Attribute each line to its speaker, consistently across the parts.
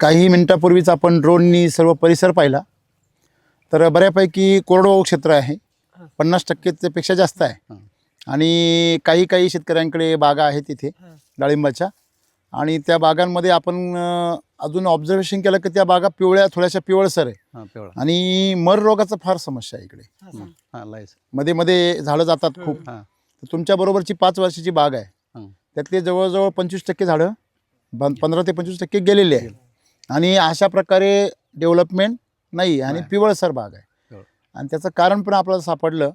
Speaker 1: काही मिनिटापूर्वीच आपण ड्रोननी सर्व परिसर पाहिला, तर बऱ्यापैकी कोरडवाहू क्षेत्र आहे, 50% पेक्षा जास्त आहे. आणि काही शेतकऱ्यांकडे बागा आहेत तिथे डाळिंबाच्या, आणि त्या बागांमध्ये आपण अजून ऑब्झर्वेशन केलं की त्या बागा थोड्याशा पिवळसर आहे. आणि मर रोगाचा फार समस्या आहे इकडे. मध्ये मध्ये झाडं जातात खूप. तुमच्या बरोबरची 5 वर्षाची बाग आहे, त्यातले जवळजवळ 25% झाडं 15 ते 25% गेलेले आहे. आणि अशा प्रकारे डेव्हलपमेंट नाही आणि पिवळसर बाग आहे. आणि त्याचं कारण पण आपल्याला सापडलं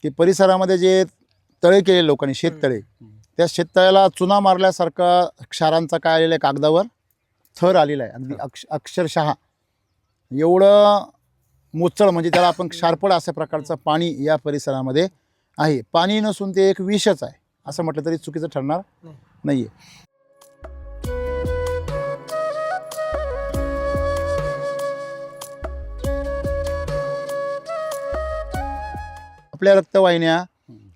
Speaker 1: की परिसरामध्ये जे तळे केले लोकांनी, शेततळे, त्या शेततळ्याला चुना मारल्यासारखा क्षारांचा काय आलेला आहे, कागदावर थर आलेला आहे. अगदी अक्षरशः एवढं मोचळ, म्हणजे त्याला आपण क्षारपड अशा प्रकारचं पाणी या परिसरामध्ये आहे. पाणी नसून ते एक विषच आहे असं म्हटलं तरी चुकीचं ठरणार नाही आहे. आपल्या रक्तवाहिन्या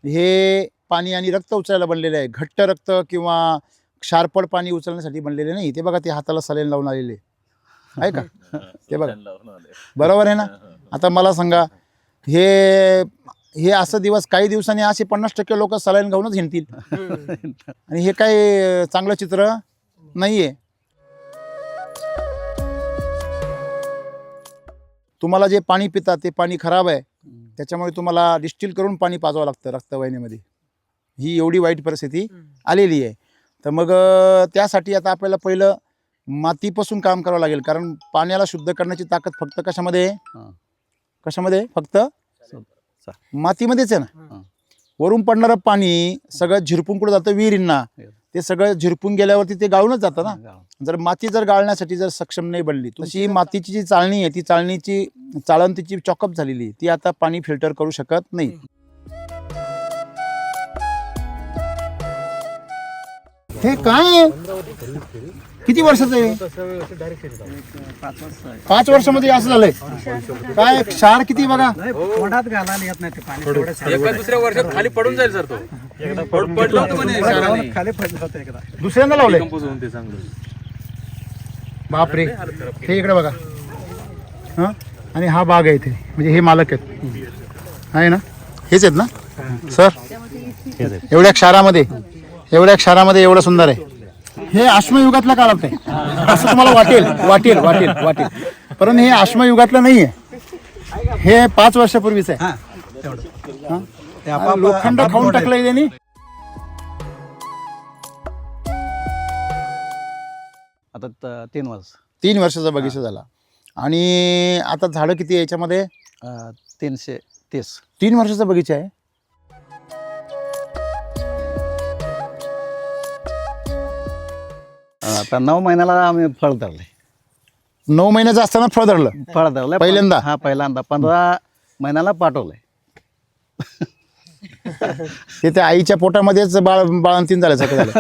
Speaker 1: हे पाणी आणि रक्त उचलायला बनलेले आहे. घट्ट रक्त किंवा क्षारपड पाणी उचलण्यासाठी बनलेले नाही. ते बघा, ते हाताला सलाईन लावून आलेले आहे का, ते बघा, बरोबर आहे ना. आता मला सांगा, हे असं दिवस, काही दिवसांनी असे 50% लोक सलाईन घेऊनच हिंडतील. आणि हे काही चांगलं चित्र नाही आहे. तुम्हाला जे पाणी पिता ते पाणी खराब आहे, त्याच्यामुळे तुम्हाला डिस्टिल करून पाणी पाजावं लागतं रक्तवाहिनीमध्ये. ही एवढी वाईट परिस्थिती आलेली आहे. तर मग त्यासाठी आता आपल्याला पहिलं मातीपासून काम करावं लागेल, कारण पाण्याला शुद्ध करण्याची ताकद फक्त कशामध्ये फक्त मातीमध्येच आहे ना. वरून पडणारं पाणी सगळं झिरपून कुठं जातं, विहिरींना. ते सगळं झिरपून गेल्यावरती ते गाळूनच जातं ना. जर माती गाळण्यासाठी जर सक्षम नाही बनली, तशी मातीची जी चाळणी आहे, ती चाळण तिची चॉकअप झालेली, ती आता पाणी फिल्टर करू शकत नाही. हे काय किती वर्षाचं आहे? 5 वर्षामध्ये असं झालंय काय? क्षार किती बघा.
Speaker 2: दुसऱ्या वर्षात खाली पडून जाईल सर. तो
Speaker 1: दुसऱ्यांदा लावलंय. बापरे, हे इकडे बघा. हा, आणि हा बाग आहे इथे, म्हणजे हे मालक आहेत, आहे ना, हेच आहेत ना सर? एवढ्या क्षारामध्ये एवढं सुंदर आहे. हे अश्मयुगातल्या काळात आहे असं तुम्हाला वाटेल, परंतु हे अश्मयुगातलं नाही आहे. हे 5 वर्षापूर्वीच आहे. लोखंड खाऊन टाकलंय त्यांनी.
Speaker 3: आता 3
Speaker 1: वर्षाचा बगीचा झाला. आणि आता झाडं किती आहे याच्यामध्ये?
Speaker 3: 330.
Speaker 1: 3 वर्षाचा बगीचा आहे.
Speaker 3: आता 9 महिन्याला आम्ही फळ धरले.
Speaker 1: 9 महिन्याचं असताना फळ धरलं पहिल्यांदा?
Speaker 3: हा, पहिल्यांदा. 15 महिन्याला पाठवलंय.
Speaker 1: ते त्या आईच्या पोटामध्येच बाळंतीण झाल्यासारखं झालं.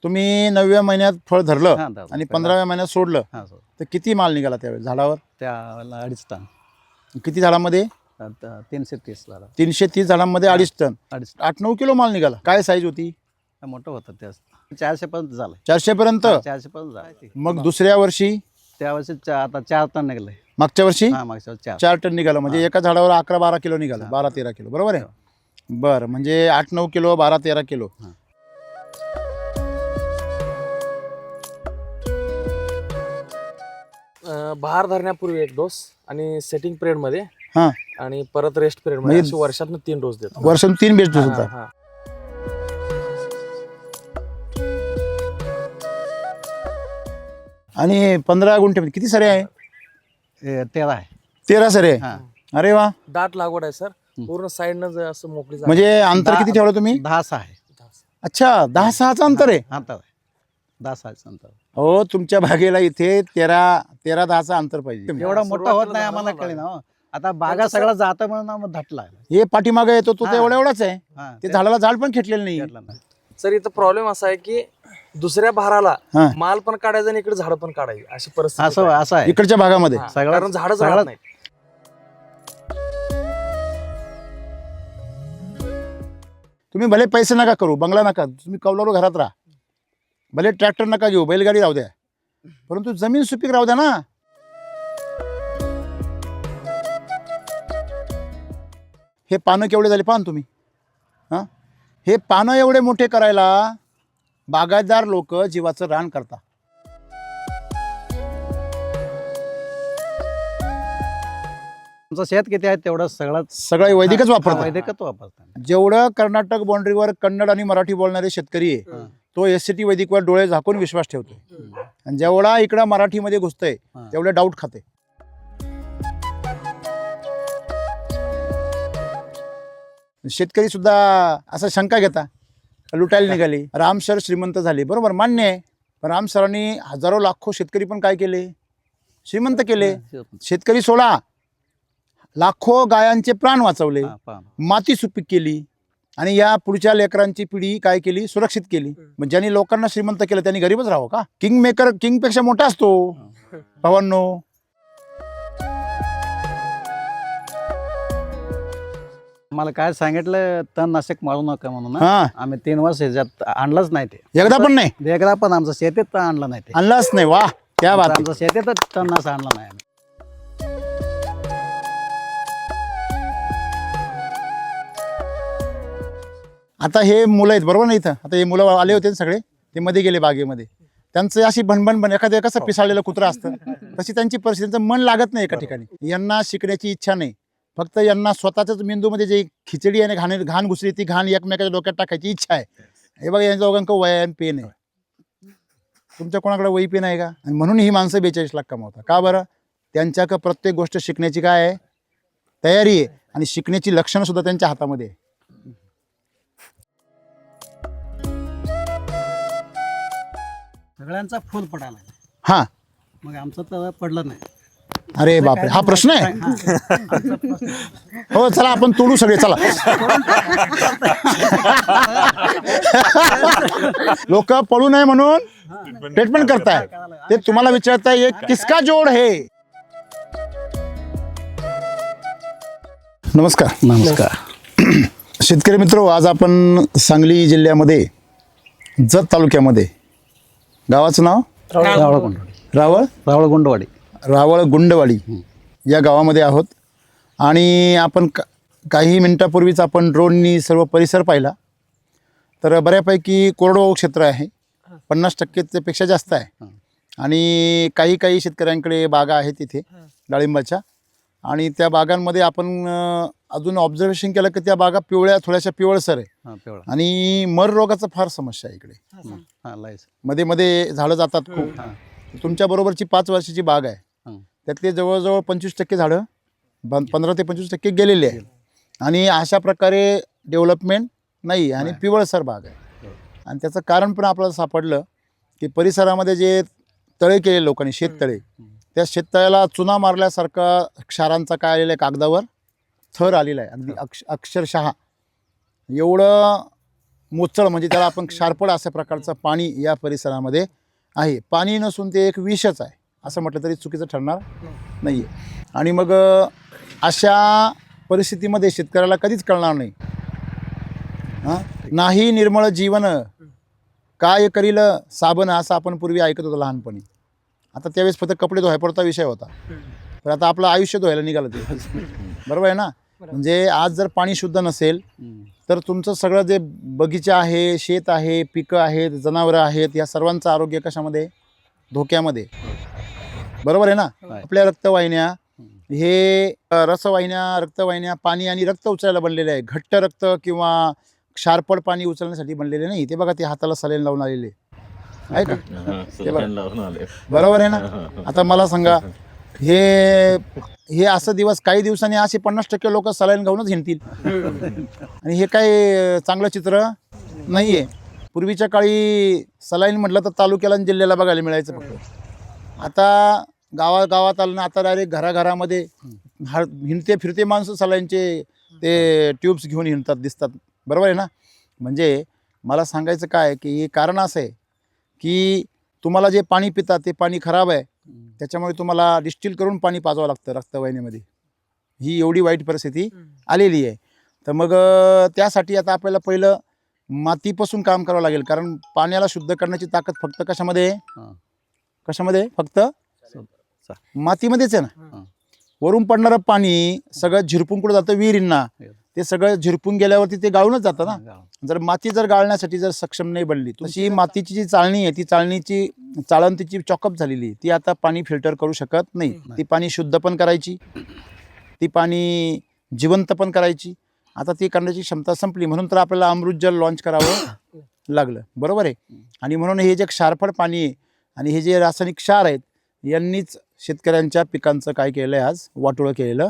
Speaker 1: तुम्ही 9व्या महिन्यात फळ धरलं आणि 15व्या महिन्यात सोडलं, तर किती माल निघाला त्यावेळेस झाडावर?
Speaker 3: त्यावेळेला 2.5 टन.
Speaker 1: किती झाडामध्ये?
Speaker 3: 330 झाडं.
Speaker 1: 330 झाडांमध्ये 2.5 टन. 8-9 किलो माल निघाला. काय साईज होती?
Speaker 3: मोठं होतं. त्या 400 पर्यंत झालं.
Speaker 1: 400 पर्यंत?
Speaker 3: 400 पर्यंत झालं.
Speaker 1: मग दुसऱ्या वर्षी?
Speaker 3: त्या वर्षी आता 4 टन निघाले.
Speaker 1: मागच्या वर्षी?
Speaker 3: मागच्या वर्षी
Speaker 1: 4 टन निघालं. म्हणजे एका झाडावर 11-12 किलो निघाला. 12-13 किलो, बरोबर आहे? बरं, म्हणजे 8-9 किलो, 12-13 किलो.
Speaker 2: बहार धरण्यापूर्वी 1 डोस आणि सेटिंग पिरियड मध्ये
Speaker 1: हा,
Speaker 2: आणि परत रेस्ट पिरियड मध्ये, अशी वर्षातून 3 डोस देतो.
Speaker 1: वर्षातून 3 बेस्ट डोस होता.
Speaker 2: हा.
Speaker 1: आणि 15 गुंठे किती सरे आहे?
Speaker 3: 13 आहे.
Speaker 1: 13 सरे आहे. अरे वा,
Speaker 2: दाट लागवड आहे सर. पूर्ण साईडनं असं मोकळी जागा.
Speaker 1: म्हणजे अंतर किती ठेवलं तुम्ही?
Speaker 3: 10 आहे.
Speaker 1: अच्छा, 10-6चं अंतर आहे.
Speaker 3: 10-6 अंतर.
Speaker 1: हो, तुमच्या बागेला इथे 13-10चं अंतर पाहिजे.
Speaker 3: एवढा मोठा होत नाही आम्हाला, कळली ना. आता बागा सगळा जातं म्हणून आम्ही धटला.
Speaker 1: हे पाठीमागे येतो तो तर एवढाच आहे. ते झाडाला झाड पण खेटलेलं नाही.
Speaker 2: सर, इथं प्रॉब्लेम असा आहे की दुसऱ्या बहाराला माल पण काढायचा आणि इकडे झाड पण काढायची, अशी परिस्थिती
Speaker 3: असं आहे
Speaker 1: इकडच्या भागामध्ये.
Speaker 2: कारण झाडच राहत नाही.
Speaker 1: तुम्ही भले पैसे नका करू, बंगला नका, तुम्ही कौलारू घरात राहा, भले ट्रॅक्टर नका घेऊ, बैलगाडी राहू द्या, परंतु जमीन सुपीक राहू द्या ना. हे पानं केवढे झाले पाहा ना तुम्ही. हां, हे पानं एवढे मोठे करायला बागायतदार लोक जीवाचं रान करतात.
Speaker 3: आमचं शेत किती आहे तेवढं
Speaker 1: सगळं वैदिकच वापरतात.
Speaker 3: वैदिकच वापरतात.
Speaker 1: जेवढं कर्नाटक बाउंड्रीवर कन्नड आणि मराठी बोलणारे शेतकरी आहे तो SCT वैदिकवर डोळे झाकून विश्वास ठेवतो, आणि जेवढा इकडं मराठीमध्ये घुसतंय तेवढे डाऊट खाते. शेतकरी सुद्धा असं शंका घेता लुटायला निघाली. राम सर श्रीमंत झाले, बरोबर, मान्य आहे, पण राम सरांनी हजारो लाखो शेतकरी पण काय केले, श्रीमंत केले. शेतकरी सोडा, लाखो गायांचे प्राण वाचवले, माती सुपीक केली, आणि या पुढच्या लेकरांची पिढी काय केली, सुरक्षित केली. मग ज्यांनी लोकांना श्रीमंत केलं त्यांनी गरीबच राहावं का? किंगपेक्षा मोठा असतो भावांनो.
Speaker 3: मला काय सांगितलं तणनाशक मारू नका म्हणून.
Speaker 1: हा,
Speaker 3: आम्ही 3 वर्ष ह्याच्यात आणलंच नाही ते.
Speaker 1: एकदा पण नाही
Speaker 3: एकदा पण आमचं शेतीत आणलं नाही ते.
Speaker 1: आणलाच नाही. वा, त्या बात.
Speaker 3: आमचं शेतीतच तणनाशक आणलं नाही आम्ही.
Speaker 1: आता हे मुलं आहेत, बरोबर नाही, इथं आता हे मुलं आले होते ना सगळे, ते मध्ये गेले बागेमध्ये. त्यांचं अशी भणभण एखाद्या कसं पिसाळलेलं कुत्रं असतं तशी त्यांची परिस्थिती, त्यांचं मन लागत नाही एका ठिकाणी. यांना शिकण्याची इच्छा नाही, फक्त यांना स्वतःच्याच मेंदूमध्ये जे खिचडी आणि घाण घुसली ती घाण एकमेकाच्या डोक्यात टाकायची इच्छा आहे. हे बघा, यांच्या दोघांक वय आणि पेन आहे. तुमच्या कोणाकडे वही पेन आहे का? आणि म्हणून ही माणसं 42 लाख कमावतात. का बरं? त्यांच्याकडे प्रत्येक गोष्ट शिकण्याची काय आहे, तयारी आहे, आणि शिकण्याची लक्षणं सुद्धा त्यांच्या हातामध्ये आहे.
Speaker 3: सगळ्यांचा फुल पडायला.
Speaker 1: हा,
Speaker 3: मग आमचं तर पडलं नाही.
Speaker 1: अरे बापरे, हा प्रश्न आहे. हो, चला आपण तोडू सगळे, चला. लोक पळू नये म्हणून ट्रीटमेंट करताय. ते तुम्हाला विचारताय ये किसका जोड है. नमस्कार.
Speaker 3: नमस्कार.
Speaker 1: शेतकरी मित्र, आज आपण सांगली जिल्ह्यामध्ये जत तालुक्यामध्ये, गावाचं नाव रावळ गुंडवाडी या गावामध्ये आहोत. आणि आपण काही मिनिटापूर्वीच आपण ड्रोननी सर्व परिसर पाहिला. तर बऱ्यापैकी कोरडवाहू क्षेत्र आहे, 50% पेक्षा जास्त आहे. आणि काही शेतकऱ्यांकडे बागा आहेत तिथे डाळिंबाच्या, आणि त्या बागांमध्ये आपण अजून ऑब्झर्वेशन केलं की त्या बागा थोड्याशा पिवळसर आहे, आणि मर रोगाचा फार समस्या आहे इकडे. मध्ये झाडं जातात खूप. तुमच्या बरोबरची 5 वर्षाची बाग आहे, त्यातले जवळजवळ 25% झाडं 15 ते 25% गेलेले आहे, आणि अशा प्रकारे डेव्हलपमेंट नाही, आणि पिवळसर बाग आहे. आणि त्याचं कारण पण आपल्याला सापडलं की परिसरामध्ये जे तळे केले लोकांनी, शेततळे, त्या शेततळ्याला चुना मारल्यासारखा क्षारांचा काय आलेला आहे, कागदावर थर आलेला आहे. अगदी अक्षरशः एवढं मोचळ, म्हणजे त्याला आपण क्षारपड अशा प्रकारचं पाणी या परिसरामध्ये आहे. पाणी नसून ते एक विषच आहे असं म्हटलं तरी चुकीचं ठरणार नाही आहे. आणि मग अशा परिस्थितीमध्ये शेतकऱ्याला कधीच कळणार नाही. नाही निर्मळ जीवन काय करील साबण, असं आपण पूर्वी ऐकत होतो लहानपणी. आता त्यावेळेस फक्त कपडे धुवायपुरता विषय होता, तर आता आपलं आयुष्य धुवायला निघालं ते. बरोबर आहे ना? म्हणजे आज जर पाणी शुद्ध नसेल तर तुमचं सगळं जे बगीचा आहे, शेत आहे, पिकं आहेत, जनावरं आहेत, या सर्वांचं आरोग्य कशामध्ये, धोक्यामध्ये. बरोबर आहे ना? आपल्या रक्तवाहिन्या, हे रसवाहिन्या, रक्तवाहिन्या पाणी आणि रक्त उचलायला बनलेले आहे. घट्ट रक्त किंवा क्षारपड पाणी उचलण्यासाठी बनलेले नाही. ते बघा, ते हाताला सलाईन लावून आलेले आहे का? बरोबर आहे ना? आता मला सांगा, हे असं दिवस, काही दिवसांनी असे 50% लोक सलाईन घेऊनच हिंडतील, आणि हे काय चांगलं चित्र नाही आहे. पूर्वीच्या काळी सलाईन म्हटलं तर तालुक्याला आणि जिल्ह्याला बघायला मिळायचं फक्त. आता गावात आलं ना, आता डायरेक्ट घराघरामध्ये हिंडते फिरते माणसं सलाईनचे ते ट्यूब्स घेऊन हिंडतात, दिसतात. बरोबर आहे ना? म्हणजे मला सांगायचं काय की हे कारण असं आहे की तुम्हाला जे पाणी पितात ते पाणी खराब आहे, त्याच्यामुळे तुम्हाला डिस्टिल करून पाणी पाजावं लागतं रक्तवाहिनीमध्ये. ही एवढी वाईट परिस्थिती आलेली आहे. तर मग त्यासाठी आता आपल्याला पहिलं मातीपासून काम करावं लागेल, कारण पाण्याला शुद्ध करण्याची ताकद फक्त कशामध्ये आहे?
Speaker 3: हां.
Speaker 1: कशामध्ये आहे? फक्त
Speaker 3: चा-
Speaker 1: मातीमध्येच आहे ना.
Speaker 3: हां.
Speaker 1: वरून पडणारं पाणी सगळं झिरपून कुठं जातं? विहिरींना. ते सगळं झिरपून गेल्यावरती ते गाळूनच जातं ना. जर माती जर गाळण्यासाठी जर सक्षम नाही बनली, तशी मातीची जी चाळणी आहे ती चाळणीची चाळण तिची चॉकअप झालेली आहे. ती आता पाणी फिल्टर करू शकत नाही. ती पाणी शुद्ध पण करायची, ती पाणी जिवंत पण करायची. आता ती करण्याची क्षमता संपली, म्हणून तर आपल्याला अमृत जल लॉन्च करावं लागलं, बरोबर आहे. आणि म्हणून हे जे क्षारफळ पाणी आहे आणि हे जे रासायनिक क्षार आहेत यांनीच शेतकऱ्यांच्या पिकांचं काय केलं आहे? आज वाटोळं केलेलं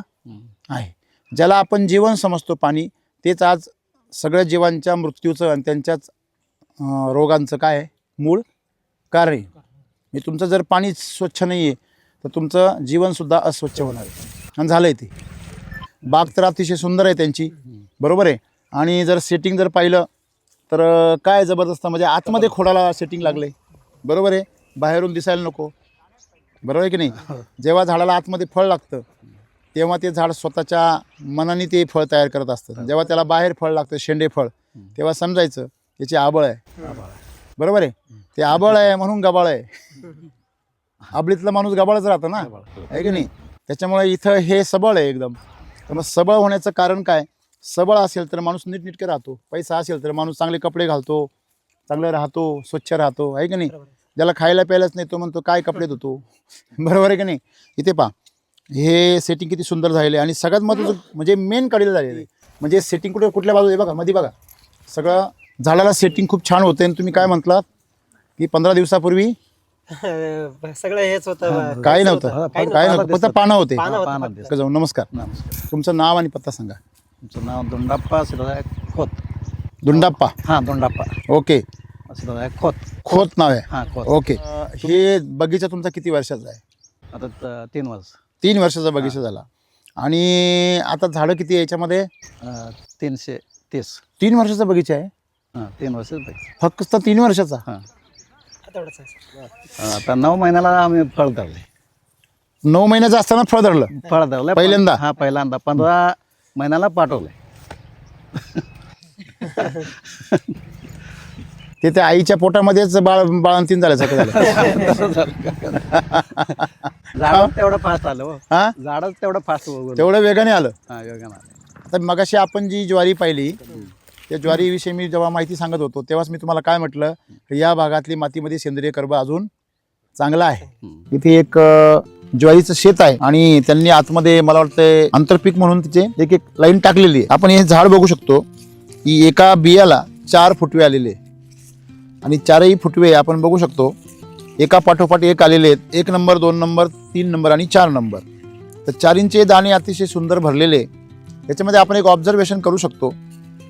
Speaker 1: आहे. ज्याला आपण जीवन समजतो पाणी, तेच आज सगळ्या जीवांच्या मृत्यूचं आणि त्यांच्याच रोगांचं काय आहे? मूळ कारण आहे. म्हणजे तुमचं जर पाणी स्वच्छ नाही आहे तर तुमचं जीवनसुद्धा अस्वच्छ होणार आहे. आणि झालं आहे ते. बाग तर अतिशय सुंदर आहे त्यांची, बरोबर आहे. आणि जर सेटिंग जर पाहिलं तर काय जबरदस्त, म्हणजे आतमध्ये खोडाला सेटिंग लागले, बरोबर आहे. बाहेरून दिसायला नको, बरोबर आहे की नाही. जेव्हा झाडाला आतमध्ये फळ लागतं तेव्हा ते झाड स्वतःच्या मनाने ते फळ तयार करत असतं. जेव्हा त्याला बाहेर फळ लागतं, शेंडे फळ, तेव्हा समजायचं त्याची आबळ आहे, बरोबर आहे. ते आबळ आहे म्हणून गबाळ आहे. आबळीतला माणूस गबाळच राहतं ना, आहे की नाही. त्याच्यामुळे इथं हे सबळ आहे एकदम. तर मग सबळ होण्याचं कारण काय? सबळ असेल तर माणूस नीटनेटके राहतो. पैसा असेल तर माणूस चांगले कपडे घालतो, चांगलं राहतो, स्वच्छ राहतो, आहे की नाही. ज्याला खायला प्यायलाच नाही तो म्हणतो काय कपडे धुतो, बरोबर आहे की नाही. इथे पहा हे सेटिंग किती सुंदर झालेलं आहे. आणि सगळ्यात महत्त्वाचं म्हणजे मेन काढलेलं झालेलं आहे. म्हणजे सेटिंग कुठल्या बाजू आहे बघा, मध्ये बघा, सगळं झाडाला सेटिंग खूप छान होते. आणि तुम्ही काय म्हटलात की 15 दिवसापूर्वी
Speaker 4: सगळं हेच होतं,
Speaker 1: काय नव्हतं, काय नव्हतं, फक्त पानं होते.
Speaker 3: पानं
Speaker 1: जाऊ. नमस्कार, तुमचं नाव आणि पत्ता सांगा.
Speaker 3: तुमचं नाव दोंडाप्पा सिद्धनायक खोत.
Speaker 1: दुंडाप्पा.
Speaker 3: हां, दोंडाप्पा
Speaker 1: ओके.
Speaker 3: सिद्धनायक खोत.
Speaker 1: खोत नाव आहे.
Speaker 3: हां, खोत.
Speaker 1: ओके. हे बगीचा तुमचा किती वर्षाचा आहे?
Speaker 3: आता 3 वर्ष.
Speaker 1: 3 वर्षाचा बगीचा झाला. आणि आता झाडं किती आहे याच्यामध्ये?
Speaker 3: 330.
Speaker 1: 3 वर्षाचा बगीचा आहे.
Speaker 3: हां, 3 वर्ष.
Speaker 1: फक्त 3 वर्षाचा.
Speaker 3: हां.
Speaker 4: तेवढंच आहे.
Speaker 3: आता 9 महिन्याला आम्ही फळ धरले.
Speaker 1: 9 महिन्याचं असताना फळ धरलं
Speaker 3: फळ धरलं
Speaker 1: पहिल्यांदा?
Speaker 3: हां, पहिल्यांदा 15 महिन्याला पाठवले.
Speaker 1: ते त्या आईच्या पोटामध्येच बाळंतीण झाल्यासारखं झालं.
Speaker 3: झाडच तेवढं फास्ट आलं हो.
Speaker 1: हा,
Speaker 3: झाडच तेवढं फास्ट
Speaker 1: तेवढं वेगाने आलं.
Speaker 3: हां, योगानं आलं.
Speaker 1: तर मगाशी आपण जी ज्वारी पाहिली त्या ज्वारीविषयी मी जेव्हा माहिती सांगत होतो तेव्हाच मी तुम्हाला काय म्हटलं, या भागातली मातीमध्ये सेंद्रिय कर्ब अजून चांगला आहे. इथे एक ज्वारीचं शेत आहे आणि त्यांनी आतमध्ये मला वाटतं आंतरपीक म्हणून तिचे एक एक लाईन टाकलेली आहे. आपण हे झाड बघू शकतो की एका बियाला 4 फुटवे आलेले आणि 4ही फुटवे आपण बघू शकतो एका पाठोपाठ एक आलेले आहेत. 1 नंबर, 2 नंबर, 3 नंबर आणि 4 नंबर. तर 4 दाणे अतिशय सुंदर भरलेले. याच्यामध्ये आपण एक ऑब्झर्वेशन करू शकतो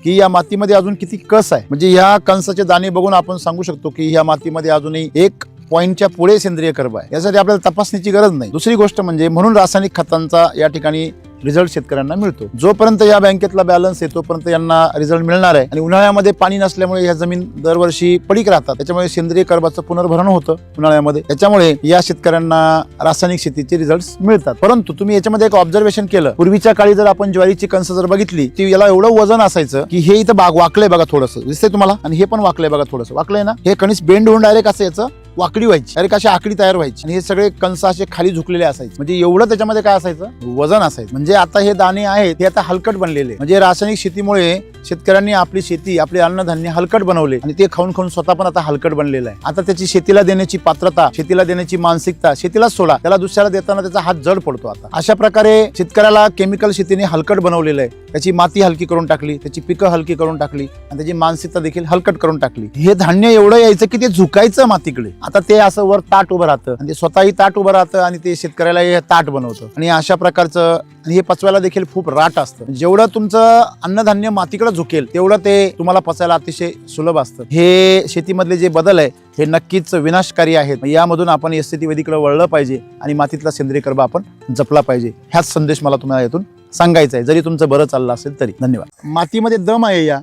Speaker 1: की या मातीमध्ये अजून किती कस आहे. म्हणजे ह्या कणसाचे दाणे बघून आपण सांगू शकतो की ह्या मातीमध्ये अजूनही 1 पॉईंटच्या पुढे सेंद्रिय कर्ब आहे. यासाठी आपल्याला तपासणीची गरज नाही. दुसरी गोष्ट म्हणजे म्हणून रासायनिक खतांचा या ठिकाणी रिझल्ट शेतकऱ्यांना मिळतो. जोपर्यंत या बँकेतला बॅलन्स आहे तोपर्यंत यांना रिझल्ट मिळणार आहे. आणि उन्हाळ्यामध्ये पाणी नसल्यामुळे ह्या जमीन दरवर्षी पडीक राहतात. त्याच्यामुळे सेंद्रिय कर्बाचं पुनर्भरण होतं उन्हाळ्यामध्ये. त्याच्यामुळे या शेतकऱ्यांना रासायनिक शेतीचे रिझल्ट मिळतात. परंतु तुम्ही याच्यामध्ये एक ऑब्झर्वेशन केलं, पूर्वीच्या काळी जर आपण ज्वारीची कणसं जर बघितली ती याला एवढं वजन असायचं की हे इथं बाग वाकलंय बघा, थोडंसं दिसतंय तुम्हाला, आणि हे पण वाकलंय बघा, थोडंसं वाकलंय ना. हे कणीस बेंड होऊन डायरेक्ट असं याचं वाकडी व्हायची, डायरेक्ट अशी आकडी तयार व्हायची. आणि हे सगळे कणस असे खाली झुकलेले असायचे. म्हणजे एवढं त्याच्यामध्ये काय असायचं, वजन असायचं. म्हणजे आता हे दाणे आहेत ते आता हलकट बनलेले. म्हणजे रासायनिक शेतीमुळे शेतकऱ्यांनी आपली शेती, आपले अन्नधान्य हलकट बनवले आणि ते खाऊन खाऊन स्वतः पण आता हलकट बनलेलं आहे. आता त्याची शेतीला देण्याची पात्रता, शेतीला देण्याची मानसिकता, शेतीलाच सोडा, त्याला दुसऱ्याला देताना त्याचा हात जड पडतो. आता अशा प्रकारे शेतकऱ्याला केमिकल शेतीने हलकट बनवलेलं आहे. त्याची माती हलकी करून टाकली, त्याची पिकं हलकी करून टाकली आणि त्याची मानसिकता देखील हलकट करून टाकली. हे धान्य एवढं यायचं की ते झुकायचं मातीकडे. आता ते असं वर ताट उभं राहतं आणि ते स्वतःही ताट उभं राहतं आणि ते शेतकऱ्याला हे ताट बनवतं. आणि अशा प्रकारचं हे पचवायला देखील खूप राट असतं. जेवढं तुमचं अन्नधान्य मातीकडे झुकेल तेवढं ते तुम्हाला पचायला अतिशय सुलभ असतं. हे शेतीमधले जे बदल आहे हे नक्कीच विनाशकारी आहेत. यामधून आपण एसटी वैदिकडे वळलं पाहिजे आणि मातीतला सेंद्रिय कर्ब आपण जपला पाहिजे. ह्याच संदेश मला तुम्हाला यातून सांगायचा आहे, जरी तुमचं बरं चाललं असेल तरी. धन्यवाद. मातीमध्ये दम आहे या,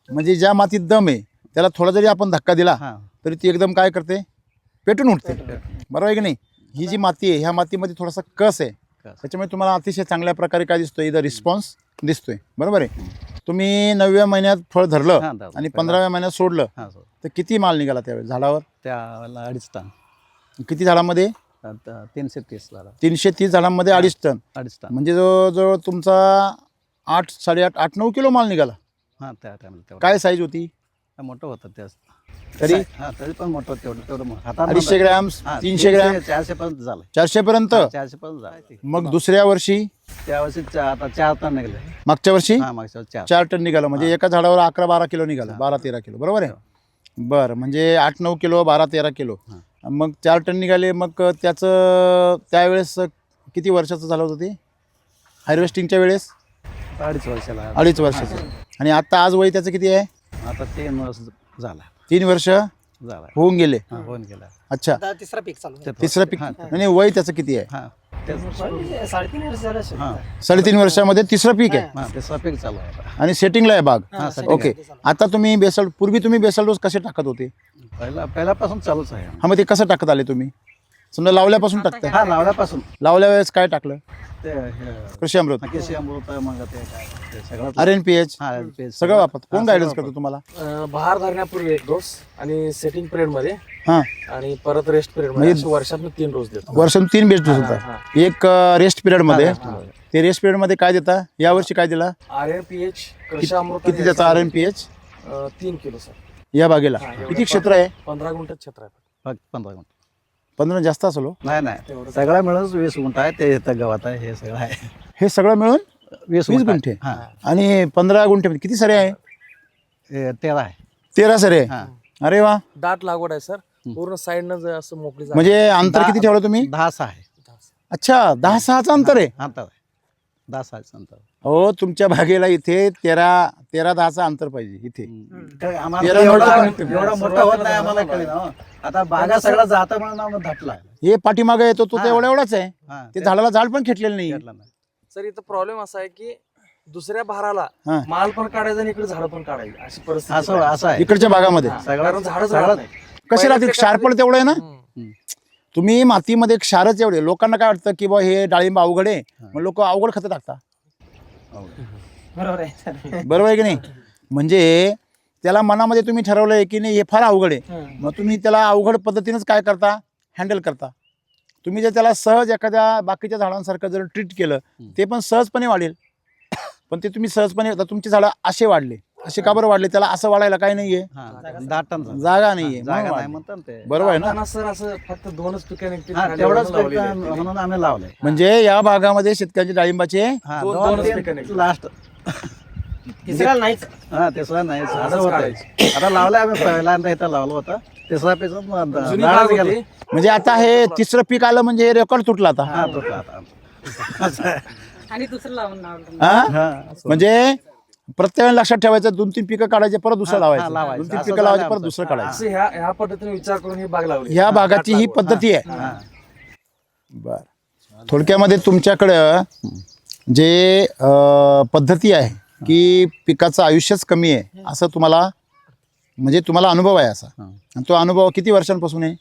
Speaker 1: म्हणजे ज्या मातीत दम आहे त्याला थोडा जरी आपण धक्का दिला तरी ती एकदम काय करते, पेटून उठते. बरोबर आहे की नाही. ही जी माती आहे ह्या मातीमध्ये थोडासा कस आहे, त्याच्यामुळे तुम्हाला अतिशय चांगल्या प्रकारे काय दिसतोय, इथं रिस्पॉन्स दिसतोय. बरोबर आहे. तुम्ही 9व्या महिन्यात फळ धरलं
Speaker 3: हा, धरलं.
Speaker 1: आणि 15व्या महिन्यात सोडलं
Speaker 3: हा सर
Speaker 1: तर किती माल निघाला त्यावेळेस झाडावर?
Speaker 3: त्यावेळेला 2.5 टन
Speaker 1: किती झाडामध्ये?
Speaker 3: 330 झाला
Speaker 1: 330 झाडांमध्ये 2.5 टन
Speaker 3: 2.5 टन
Speaker 1: म्हणजे जवळजवळ तुमचा 8 साडेआठ 8-9 किलो माल निघाला.
Speaker 3: हा त्या टायमाला
Speaker 1: काय साईज होती
Speaker 3: मोठं होतं त्या
Speaker 1: तरी?
Speaker 3: हा तरी पण मोठं तेवढं हातात
Speaker 1: 250 ग्रॅम,
Speaker 3: हा,
Speaker 1: 300 ग्रॅम,
Speaker 3: 400 पर्यंत झालं
Speaker 1: 400 पर्यंत.
Speaker 3: 400 पर्यंत झालं
Speaker 1: मग दुसऱ्या वर्षी
Speaker 3: त्यावर्षी आता 4 टन निघले
Speaker 1: मागच्या वर्षी
Speaker 3: हा मागच्या वर्षी 4
Speaker 1: 4 टन निघालं म्हणजे एका झाडावर 11-12 किलो निघालं, 12-13 किलो बरोबर आहे. बरं म्हणजे 8-9 किलो 12-13 किलो मग 4 टन निघाले. मग त्याचं त्यावेळेस किती वर्षाचं झालं होतं ते हार्वेस्टिंगच्या वेळेस?
Speaker 3: 2.5 वर्षाला
Speaker 1: 2.5 वर्षाचं. आणि आता आज वय त्याचं किती आहे?
Speaker 3: आता 3 वर्ष झाला
Speaker 1: 3 वर्ष
Speaker 3: झाला
Speaker 1: होऊन गेले.
Speaker 3: होऊन गेला
Speaker 1: अच्छा,
Speaker 4: आता तिसरा पीक चालू आहे.
Speaker 1: तिसरं पीक. आणि वय त्याचं किती आहे?
Speaker 3: हा
Speaker 4: 3.5 वर्ष झालं असेल.
Speaker 3: हा
Speaker 1: 3.5 वर्षामध्ये तिसरं पीक आहे
Speaker 3: हा तिसरा पीक चालू आहे आता.
Speaker 1: आणि सेटिंगला आहे बाग.
Speaker 4: हा,
Speaker 1: ओके. आता तुम्ही पूर्वी तुम्ही बेसल डोस कसे टाकत होते?
Speaker 3: पहिल्यापासून चालूच आहे
Speaker 1: हा मग ते कसं टाकत आले तुम्ही? समजा लावल्यापासून टाकताय.
Speaker 3: हा लावल्यापासून
Speaker 1: लावल्या वेळेस काय टाकलं?
Speaker 3: ते
Speaker 1: कृषी अमृत,
Speaker 3: केशी अमृत मग ते काय ते सगळं
Speaker 1: RNPH
Speaker 3: हा ते
Speaker 1: सगळं वापरत. कोण
Speaker 3: हा,
Speaker 1: गायडन्स
Speaker 3: सगळं
Speaker 1: करतो तुम्हाला?
Speaker 2: बहार धरण्यापूर्वी 1 डोस आणि सेटिंग पिरियड मध्ये
Speaker 1: हां
Speaker 2: आणि परत रेस्ट पिरियड मध्ये असे वर्षातून 3 डोस देतो.
Speaker 1: वर्षातून 3 बेस्ट डोस होतात. एक रेस्ट पिरियड मध्ये. ते रेस्ट पिरियड मध्ये काय देता? या वर्षी काय दिला?
Speaker 2: RNPH कृषी अमृत
Speaker 1: किती त्याचा RNPH
Speaker 2: 3 किलो सर.
Speaker 1: या बागेला? किती क्षेत्र आहे?
Speaker 2: 15 गुंठ क्षेत्र आहे.
Speaker 3: फक्त 15 गुंठ
Speaker 1: 15 जास्त असेल हो.
Speaker 3: नाही सगळं मिळून 20 गुंठ आहे ते इथं गवत आहे हे सगळं आहे
Speaker 1: हे सगळं मिळून
Speaker 3: 20
Speaker 1: 20
Speaker 3: गुंठ
Speaker 1: गुंठे.
Speaker 3: हा
Speaker 1: आणि 15 गुंठे किती सरे आहे?
Speaker 3: हे 13 आहे
Speaker 1: 13 सरे.
Speaker 3: हा
Speaker 1: अरे वा.
Speaker 2: दाट लागवड आहे सर. पूर्ण साईडनं असं मोकळी जागा.
Speaker 1: म्हणजे अंतर किती ठेवलं तुम्ही?
Speaker 3: 10 आहे
Speaker 1: अच्छा, 10-6चं अंतर आहे.
Speaker 3: अंतर आहे 10 अंतर
Speaker 1: हो तुमच्या बागेला इथे 13-10चं अंतर पाहिजे इथे.
Speaker 3: काय आम्हाला
Speaker 1: 13
Speaker 3: एवढं मोठं होत नाही आम्हाला कळलं ना. आता बागा सगळं जातं म्हणून आम्ही धाटला
Speaker 1: हे पाठीमागे येतो तो तर एवढाच आहे.
Speaker 3: हा
Speaker 1: ते झाडाला झाड पण खेटलेलं नाही.
Speaker 3: घेतला नाही
Speaker 2: सर इथं प्रॉब्लेम असा आहे की दुसऱ्या बहाराला
Speaker 1: हा.
Speaker 2: माल पण काढायचा आणि इकडे झाड पण काढायची अशी परिस्थिती
Speaker 3: असं असं आहे
Speaker 1: इकडच्या भागामध्ये
Speaker 2: कारण झाडच
Speaker 3: सगळं-
Speaker 2: राहत नाही.
Speaker 1: कसे राहतील? क्षारफळ तेवढं आहे ना.
Speaker 2: हम्म.
Speaker 1: तुम्ही मातीमध्ये क्षारच एवढे. लोकांना काय वाटतं की बा हे डाळिंब अवघड आहे, मग लोक अवघड खतं टाकतात.
Speaker 4: बरोबर आहे सर.
Speaker 1: बरोबर आहे की नाही? म्हणजे त्याला मनामध्ये तुम्ही ठरवलंय की नाही हे फार अवघड आहे,
Speaker 4: हं.
Speaker 1: मग तुम्ही त्याला अवघड पद्धतीनेच काय करता? हँडल करता. तुम्ही जर त्याला सहज एखाद्या बाकीच्या झाडांसारखं जर ट्रीट केलं ते पण सहजपणे वाढेल. पण ते तुम्ही सहजपणे आता तुमची झाडं असे वाढले, असे का बरं वाढले? त्याला असं वाढायला काही नाहीये,
Speaker 3: हा 10 टन
Speaker 1: जागा नाहीये
Speaker 3: जागा
Speaker 1: म्हणून
Speaker 3: नाही
Speaker 1: वाढले.
Speaker 3: म्हणतात ते
Speaker 1: बरोबर आहे ना?
Speaker 2: लावताना सर असं फक्त 2च पिकं निघतील
Speaker 3: हा
Speaker 2: खाली
Speaker 3: तेवढंच
Speaker 2: वरून लावलेली आहेत.
Speaker 3: म्हणून आम्ही लावलंय
Speaker 1: म्हणजे या भागामध्ये शेतकऱ्यांचे डाळिंबाचे
Speaker 3: हा
Speaker 2: दोनच पिकं निघतात.
Speaker 3: लास्ट
Speaker 4: तिसऱ्याला नाहीच.
Speaker 3: हा तिसरा नाही असं
Speaker 2: झाडच
Speaker 3: होतं.
Speaker 2: काढायचं.
Speaker 3: आता लावलं आम्ही पहिल्यांदा इथं लावलं होतं तिसरा पीक
Speaker 2: जुनी
Speaker 3: झाडच
Speaker 2: बाग
Speaker 3: गेलं.
Speaker 2: होती.
Speaker 1: म्हणजे आता हे तिसरं पीक आलं म्हणजे हे रेकॉर्ड तुटला आता.
Speaker 3: हा तुटला आता असं आहे.
Speaker 5: आणि दुसरं लावून लावलं
Speaker 1: हा?
Speaker 3: हा असं.
Speaker 1: म्हणजे प्रत्येकाने लक्षात ठेवायचं 2-3 पिकं काढायचे परत दुसरं
Speaker 3: हा,
Speaker 1: लावायचं,
Speaker 3: लावायचं.
Speaker 1: 2-3
Speaker 3: असं
Speaker 1: पिकं लावायचे
Speaker 3: झालं
Speaker 1: परत
Speaker 3: आमचं.
Speaker 1: दुसरं काढायचं.
Speaker 2: असं ह्या पद्धतीने विचार करून ही बाग लावली.
Speaker 1: ह्या भागाची ही पद्धती आहे.
Speaker 3: हा.
Speaker 1: बर. थोडक्यामध्ये तुमच्याकडं जे पद्धती आहे की पिकाचं आयुष्यच कमी आहे असं तुम्हाला म्हणजे तुम्हाला अनुभव आहे असा.
Speaker 3: हा.
Speaker 1: आणि तो अनुभव किती वर्षांपासून आहे?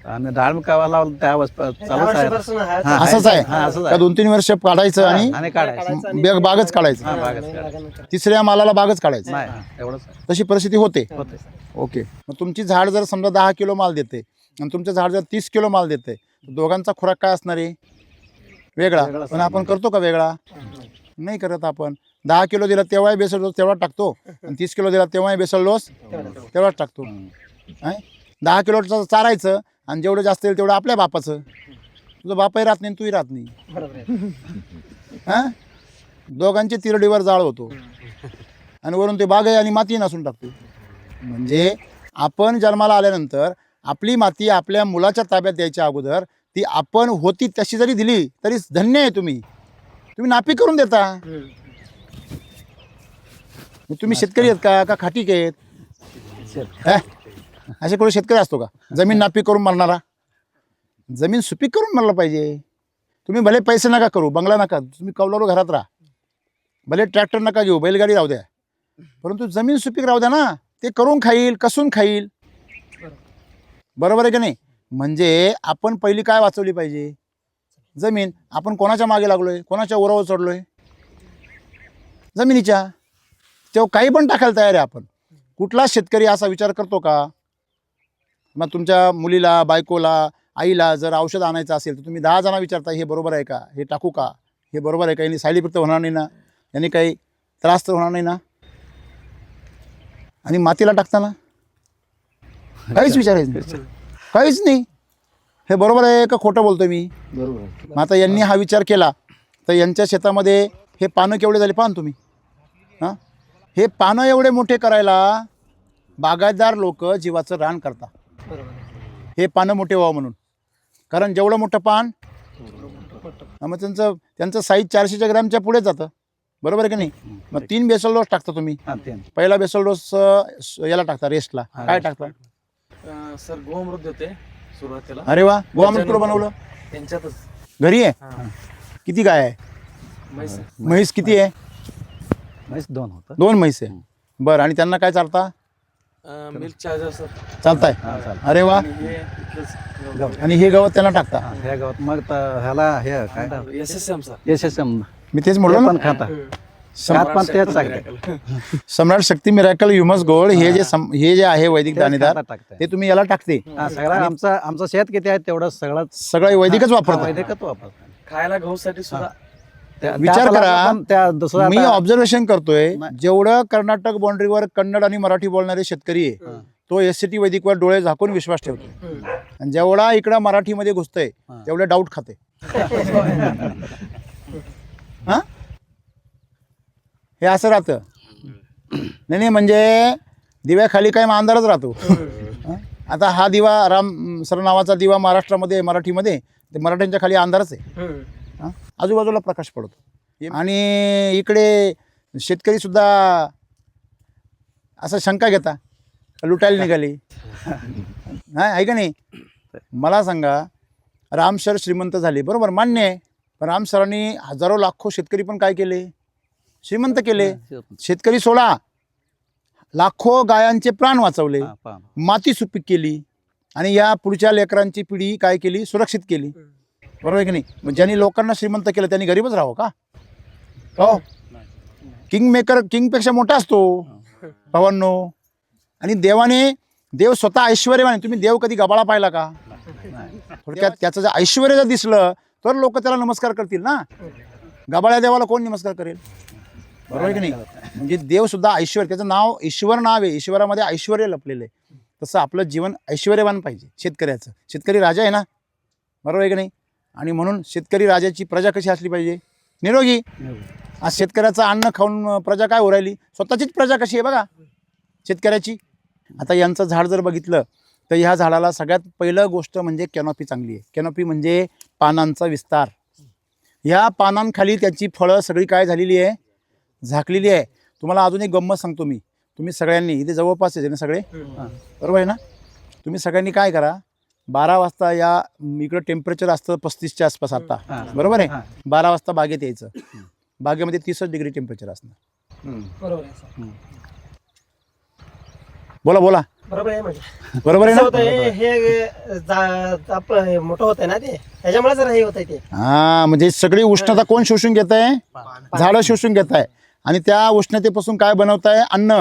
Speaker 3: आम्ही डाळ कावा लावलं त्यावेळेस चालूच आहे
Speaker 4: वर्षापासून आहे.
Speaker 3: हा,
Speaker 1: असंच
Speaker 3: हा,
Speaker 1: आहे
Speaker 3: असंच
Speaker 1: का?
Speaker 3: आहे.
Speaker 1: 2-3 वर्ष काढायचं आणि
Speaker 3: आणि काढायचं
Speaker 1: बागच काढायचं.
Speaker 3: हा बागच काढायचं
Speaker 1: तिसऱ्या मालाला बागच काढायचं.
Speaker 3: नाही एवढंच आहे.
Speaker 1: तशी परिस्थिती होते.
Speaker 3: होते
Speaker 1: ओके. मग तुमची झाड जर समजा 10 किलो माल देते आणि तुमचं झाड जर 30 किलो माल देते, दोघांचा खुराक काय असणार आहे? वेगळा. पण आपण करतो का वेगळा? नाही करत आपण. 10 किलो दिला तेव्हाही बेसल डोस तेवढा टाकतो आणि 30 किलो दिला तेव्हाही बेसल डोस तेवढाच टाकतो. 10 किलो चारायचं आणि जेवढं जास्त येईल तेवढं आपल्या बापाचं. तुझं बापही राहत नाही तूही राहत नाही.
Speaker 4: बरोबर आहे.
Speaker 1: हां, दोघांची तिरडीवर जाळ होतो आणि वरून ते बागही आणि माती नसून टाकतो. म्हणजे आपण जन्माला आल्यानंतर आपली माती आपल्या मुलाच्या ताब्यात द्यायच्या अगोदर ती आपण होती तशी जरी दिली तरी धन्य आहे. तुम्ही नापीक करून देता.
Speaker 4: हं.
Speaker 1: तुम्ही शेतकरी आहेत का खाटीक आहेत? असे कोणी शेतकरी असतो का जमीन नापीक करून मारणारा? जमीन सुपीक करून मारलं पाहिजे. तुम्ही भले पैसे नका करू, बंगला नका, तुम्ही कौलारू घरात राहा, भले ट्रॅक्टर नका घेऊ, बैलगाडी राहू द्या, परंतु जमीन सुपीक राहू द्या ना. ते करून खाईल, कसून खाईल. बरोबर आहे की नाही? म्हणजे आपण पहिली काय वाचवली पाहिजे? जमीन. आपण कोणाच्या मागे लागलोय? कोणाच्या ओरावर चढलोय? जमिनीच्या. तेव्हा काही पण टाकायला तयार आहे आपण. कुठला शेतकरी असा विचार करतो का? मग तुमच्या मुलीला, बायकोला, आईला जर औषध आणायचं असेल तर तुम्ही 10 जणांना विचारता हे बरोबर आहे का, हे टाकू का, हे बरोबर आहे का, यांनी साईड इफेक्ट होणार नाही ना, यांनी काही त्रास तर होणार नाही ना. आणि मातीला टाकताना काहीच विचारायचं नाही, काहीच नाही. हे बरोबर आहे का खोटं बोलतोय मी?
Speaker 3: बरोबर आहे.
Speaker 1: मग आता यांनी हा विचार केला तर यांच्या शेतामध्ये हे पानं केवढे झाले पाहा ना तुम्ही. हां, हे पानं एवढे मोठे करायला बागायतदार लोक जीवाचं रान करतात, हे पानं मोठे व्हावं म्हणून. कारण जेवढं मोठं पान मग त्यांचं साईज 400 ग्रॅमच्या पुढे जातं, बरोबर आहे की नाही. मग 3 बेसल डोस टाकता तुम्ही. पहिला बेसल डोस याला टाकता, रेस्टला. काय टाकता?
Speaker 2: सर गोअमृत देते सुरुवातीला.
Speaker 1: अरे वा, गोअमृत कुठं बनवलं?
Speaker 2: त्यांच्यातच
Speaker 1: घरी आहे. किती गाय आहे?
Speaker 2: म्हैस.
Speaker 1: म्हैस किती आहे?
Speaker 3: म्हैस 2 होतं.
Speaker 1: 2 म्हैस आहे. बरं, आणि त्यांना काय चालता?
Speaker 2: Milk charger sir.
Speaker 1: चालताय. अरे वा.
Speaker 2: हे इथलंच
Speaker 1: आणि हे गवत त्यांना टाकता.
Speaker 3: ह्या गावात मग ह्याला हे काय
Speaker 2: SSM सर.
Speaker 3: SSM
Speaker 1: मी तेच म्हणलो
Speaker 3: पण
Speaker 1: ना,
Speaker 3: खाता खात पण तेच टाकते.
Speaker 1: सम्राट शक्ती मिरॅकल ह्युमस गोल्ड हे जे आहे वैदिक दाणेदार ते तुम्ही याला टाकते.
Speaker 3: सगळं आमचं शेत किती आहे तेवढं
Speaker 1: सगळं वैदिकच वापरतो.
Speaker 3: वैदिकच वापरतो.
Speaker 2: खायला गहूसाठी सुद्धा
Speaker 1: विचार करा,
Speaker 3: त्या दुसरा
Speaker 1: मी ऑब्झर्वेशन करतोय, जेवढं कर्नाटक बाउंड्रीवर कन्नड आणि मराठी बोलणारे शेतकरी आहे तो SCT वैदिकवर डोळे झाकून विश्वास ठेवतो. आणि जेवढा इकडं मराठीमध्ये घुसतोय तेवढे डाऊट खाते. हा, हे असं राहतं. नाही म्हणजे दिव्याखाली काय अंधारच राहतो. आता हा दिवा राम सर नावाचा दिवा महाराष्ट्रामध्ये मराठीमध्ये ते मराठ्यांच्या खाली अंधारच आहे. आजूबाजूला प्रकाश पडतो. आणि इकडे शेतकरी सुद्धा असं शंका घेता लुटायला निघाली. नाही आहे का नाही? मला सांगा, राम सर श्रीमंत झाले, बरोबर, मान्य आहे. पण राम सरांनी हजारो लाखो शेतकरी पण काय केले? श्रीमंत केले. शेतकरी सोडा, लाखो गायांचे प्राण वाचवले, माती सुपीक केली आणि या पुढच्या लेकरांची पिढी काय केली? सुरक्षित केली, बरोबर आहे की नाही. मग ज्यांनी लोकांना श्रीमंत केलं त्यांनी गरीबच राहावं का? हो, किंगपेक्षा मोठा असतो भावांनो. आणि देव स्वतः ऐश्वर्यवान आहे. तुम्ही देव कधी गबाळा पाहिला का? थोडक्यात त्याचं जर ऐश्वर्य जर दिसलं तर लोक त्याला नमस्कार करतील ना. गबाळ्या देवाला कोण नमस्कार करेल? बरोबर आहे की नाही. म्हणजे देव सुद्धा ऐश्वर्य, त्याचं नाव ईश्वर नाव आहे, ईश्वरामध्ये ऐश्वर्य लपलेलं आहे. तसं आपलं जीवन ऐश्वर्यवान पाहिजे शेतकऱ्याचं. शेतकरी राजा आहे ना, बरोबर आहे की नाही. आणि म्हणून शेतकरी राजाची प्रजा कशी असली पाहिजे? निरोगी. आज शेतकऱ्याचं अन्न खाऊन प्रजा काय हो राहिली? स्वतःचीच प्रजा कशी आहे बघा शेतकऱ्याची. आता यांचं झाड जर बघितलं तर ह्या झाडाला सगळ्यात पहिलं गोष्ट म्हणजे कॅनॉपी चांगली आहे. कॅनॉपी म्हणजे पानांचा विस्तार. ह्या पानांखाली त्याची फळं सगळी काय झालेली आहे? झाकलेली आहे. तुम्हाला अजून एक गंमत सांगतो मी. तुम्ही सगळ्यांनी इथे जवळपास आहे ना सगळे, बरोबर आहे ना, तुम्ही सगळ्यांनी काय करा, 12 वाजता या, इकडं टेम्परेचर असतं 35च्या आसपास आता, बरोबर आहे. 12 वाजता बागेत यायचं. बागेमध्ये 30 डिग्री टेम्परेचर असणार.
Speaker 4: बरोबर आहे सर.
Speaker 1: बोला
Speaker 4: बरोबर आहे. म्हणजे
Speaker 1: बरोबर आहे
Speaker 4: कसं
Speaker 1: ना.
Speaker 4: होतंय, हे आपलं हे मोठं होतंय ना, ते त्याच्यामुळे जर हे होतंय ते.
Speaker 1: हा, म्हणजे सगळी उष्णता कोण शोषून घेत आहे? झाडं शोषून घेत आहे. आणि त्या उष्णतेपासून काय बनवत आहे? अन्न.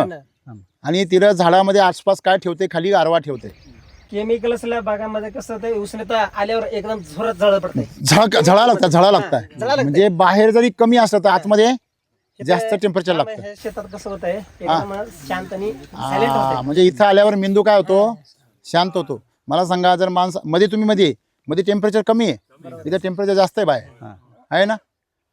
Speaker 1: आणि तिला झाडामध्ये आसपास काय ठेवते? खाली गारवा ठेवते.
Speaker 4: केमिकल असल्या बागांमध्ये कसं होतंय, उष्णता आल्यावर एकदम जोरात झळ पडतंय.
Speaker 1: झळा लागतात. म्हणजे बाहेर जरी कमी असलं तर आतमध्ये जास्त टेम्परेचर लागतं.
Speaker 4: हे शेतात कसं होतंय, एकदम शांत आणि सायलेंट होतंय.
Speaker 1: म्हणजे इथं आल्यावर मेंदू काय होतो? शांत होतो. मला सांगा, जर मध्ये तुम्ही मध्ये टेम्परेचर कमी आहे, इथं टेम्परेचर जास्त आहे बाहेर, आहे ना.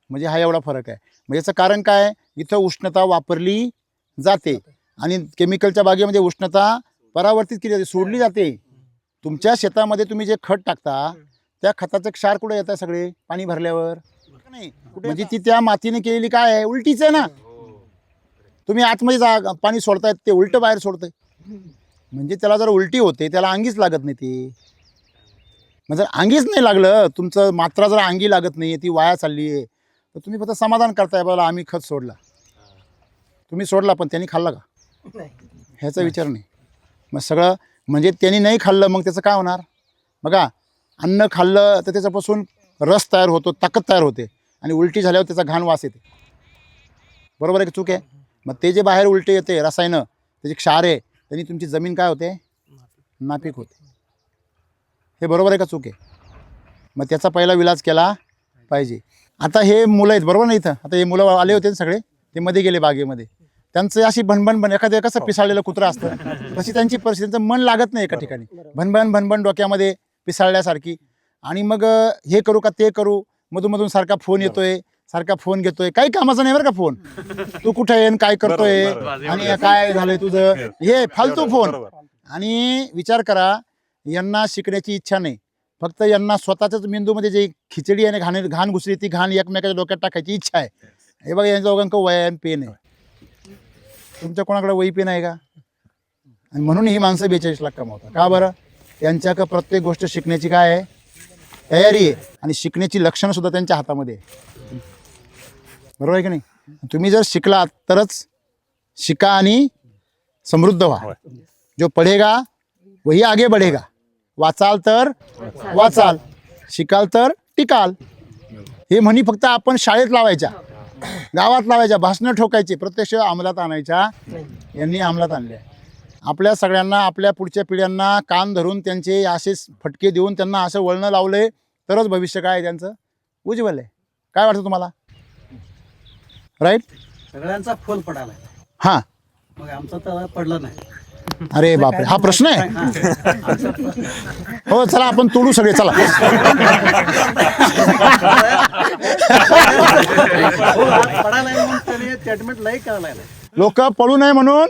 Speaker 1: म्हणजे हा एवढा फरक आहे. म्हणजे याचं कारण काय? इथं उष्णता वापरली जाते आणि केमिकलच्या बागेमध्ये उष्णता परावर्तित केली जाते, सोडली जाते. तुमच्या शेतामध्ये तुम्ही जे खत टाकता त्या खताचे क्षार कुठे येतात? सगळे पाणी भरल्यावर नाही. म्हणजे ती त्या मातीने केलेली काय आहे? उलटीच आहे ना. तुम्ही आतमध्ये पाणी सोडतायत, ते उलटं बाहेर सोडतंय. म्हणजे त्याला जर उलटी होते, त्याला अंगीच लागत नाही. ती म्हणजे जर अंगीच नाही लागलं, तुमचं मात्रा जर अंगी लागत नाही, ती वाया चालली आहे, तर तुम्ही फक्त समाधान करताय, बाबा आम्ही खत सोडला. तुम्ही सोडला पण त्यांनी खाल्ला का? ह्याचा विचार नाही. मग सगळं म्हणजे त्यांनी नाही खाल्लं, मग त्याचं काय होणार? बघा, अन्न खाल्लं तर त्याच्यापासून रस तयार होतो, ताकद तयार होते, आणि उलटी झाल्यावर त्याचा घाण वास येते. बरोबर आहे की चूक आहे? मग ते जे बाहेर उलटे येते रसायनं त्याचे क्षार आहे त्यांनी तुमची जमीन काय होते नापीक होते. हे बरोबर आहे का चूक आहे? मग त्याचा पहिला विलाज केला पाहिजे. आता हे मुलं आहेत बरोबर नाही इथं, आता हे मुलं आले होते सगळे, ते मध्ये गेले बागेमध्ये, त्यांचं अशी भनभन एखाद्या कसं पिसाळलेलं कुत्रं असतं तशी त्यांची परिस्थिती, त्यांचं मन लागत नाही एका ठिकाणी, भनभन डोक्यामध्ये पिसाळल्यासारखी. आणि मग हे करू का ते करू, मधून सारखा फोन येतोय, सारखा फोन घेतोय, काही कामाचा नाही बरं का फोन. तू कुठे आहे, काय करतोय आणि काय झालंय तुझं, हे फालतू फोन. आणि विचार करा, यांना शिकण्याची इच्छा नाही, फक्त यांना स्वतःच्याच मेंदूमध्ये जे खिचडी आणि घाण घुसली ती घाण एकमेकाच्या डोक्यात टाकायची इच्छा आहे. हे बघा यांच्या दोघांकडे वया आणि पेन आहे. तुमच्या कोणाकडे वही पेन आहे का? आणि म्हणून ही माणसं 42 लाख कमावतात. का बरं? यांच्याकडे प्रत्येक गोष्ट शिकण्याची काय आहे तयारी आहे, आणि शिकण्याची लक्षणं सुद्धा त्यांच्या हातामध्ये आहे. बरोबर आहे की नाही? तुम्ही जर शिकलात तरच शिका आणि समृद्ध व्हा. जो पढेगा वही आगे बढ़ेगा. वाचाल तर वाचाल, शिकाल तर टिकाल. हे म्हणी फक्त आपण शाळेत लावायच्या, गावात लावायच्या, भाषणं ठोकायची, प्रत्यक्ष अंमलात आणायच्या. यांनी अंमलात आणल्या. आपल्या सगळ्यांना, आपल्या पुढच्या पिढ्यांना कान धरून त्यांचे असे फटके देऊन त्यांना असं वळणं लावलंय, तरच भविष्य काय आहे त्यांचं उज्ज्वल आहे. काय वाटतं तुम्हाला? राईट?
Speaker 3: सगळ्यांचा फोन पडाला,
Speaker 1: हां.
Speaker 3: मग आमचा तर पडला नाही.
Speaker 1: अरे बापरे, हा प्रश्न आहे. हो चला आपण तोडू सगळे, चला.
Speaker 3: पडाला म्हणून त्याने ट्रीटमेंट लई करायला.
Speaker 1: लोक पळू नये म्हणून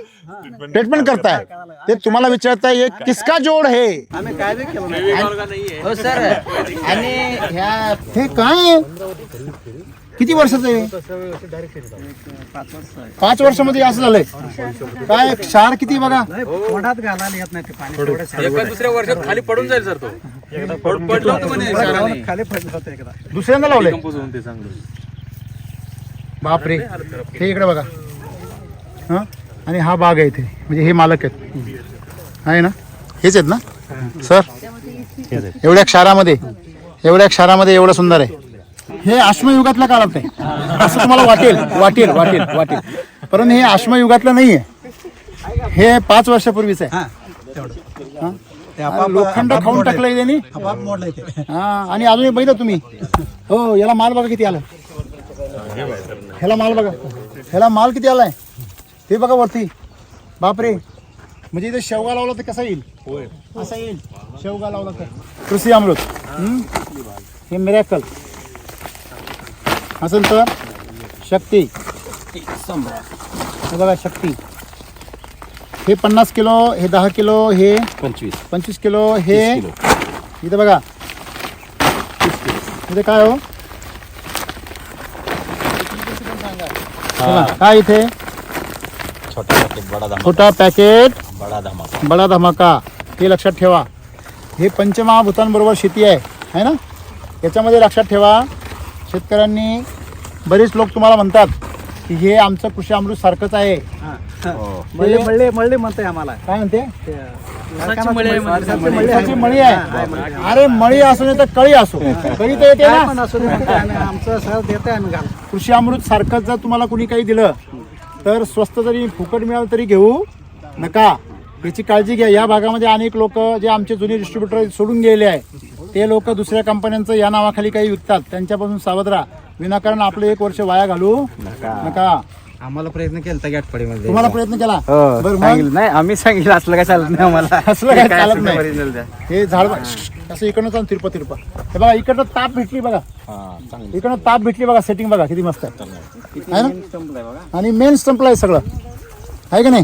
Speaker 1: ट्रीटमेंट करताय. ते तुम्हाला विचारताय हे किसका जोड है?
Speaker 3: आम्ही काय बी केलं नाही.
Speaker 6: हो सर. आणि ह्या
Speaker 1: हे काय किती वर्षाचं आहे? 5 वर्षामध्ये असं झालंय. काय क्षार किती बघा.
Speaker 3: पोटात घालायला येत नाही ते पाणी.
Speaker 2: एका दुसऱ्या वर्षात खाली पडून जाईल सर तो. पडलं होतं म्हणे क्षाराने.
Speaker 3: खाली पडलं होतं एकदा.
Speaker 1: दुसऱ्यांदा लावलंय.
Speaker 2: कंपोज होऊन ते चांगलं.
Speaker 1: बापरे, हे इकडे बघा. हां, आणि हा बाग आहे इथे, म्हणजे हे मालक आहेत, आहे ना? हेच आहेत ना सर? एवढ्या क्षारामध्ये एवढं सुंदर आहे. हे अश्मयुगातल्या काळात आहे असं तुम्हाला वाटेल, परंतु हे अश्मयुगातलं नाही आहे. हे 5 वर्षापूर्वीच आहे. लोखंड खाऊन टाकलंय त्यांनी.
Speaker 3: मोडलंय ते.
Speaker 1: हा, आणि अजून बघितलं तुम्ही? हो, याला माल बघा किती आला. ह्याला माल किती आलाय ते बघा वरती. बापरे, म्हणजे इथे शेवगा लावला तर कसा येईल? असा येईल शेवगा लावला तर. कृषी अमृत, हे मिरॅकल असेल तर शक्ती. हे बघा शक्ती. हे 50 किलो, हे 10 किलो, हे 25 किलो, हे इथे बघा. इथे काय हो? काय इथे? छोटा पॅकेट बडा धमाका. हे लक्षात ठेवा. हे पंचमहाभूतांबरोबर शेती आहे ना? याच्यामध्ये लक्षात ठेवा, शेतकऱ्यांनी, बरेच लोक तुम्हाला म्हणतात की हे आमचं कृषी अमृत सारखंच आहे.
Speaker 3: मळले म्हणते आम्हाला.
Speaker 1: काय म्हणते?
Speaker 3: ऊसाची
Speaker 1: मळी आहे. अरे मळी असू नये तर कळी असो, कळी तर येते ना.
Speaker 3: आमचं सर देते आम्ही घाल.
Speaker 1: कृषी अमृत सारखंच जर तुम्हाला कुणी काही दिलं तर स्वस्त जरी फुकट मिळालं तरी घेऊ नका. याची काळजी घ्या. या भागामध्ये अनेक लोक जे आमचे जुने डिस्ट्रीब्युटर सोडून गेले आहे, ते लोक दुसऱ्या कंपन्यांचं या नावाखाली काही विकतात. त्यांच्यापासून सावध राहा. विनाकारण आपलं 1 वर्ष वाया घालू नका.
Speaker 6: आम्हाला प्रयत्न केला गॅटफडीमध्ये.
Speaker 1: तुम्हाला प्रयत्न केला?
Speaker 6: हो,
Speaker 1: बरं, मग?
Speaker 6: सांगितलं नाही, आम्ही सांगितलं असलं काय चालत नाही आम्हाला.
Speaker 1: असलं काय चालत
Speaker 6: असलं
Speaker 1: नाही.
Speaker 6: original द्या.
Speaker 1: हे झाड असं इकडनं चालून तिरपा. हे बघा, इकडनं ताप भेटली बघा. इकडनं ताप भेटली बघा. सेटिंग बघा किती मस्त आहे ना? आणि मेन स्टंपला आहे सगळं, आहे का नाही?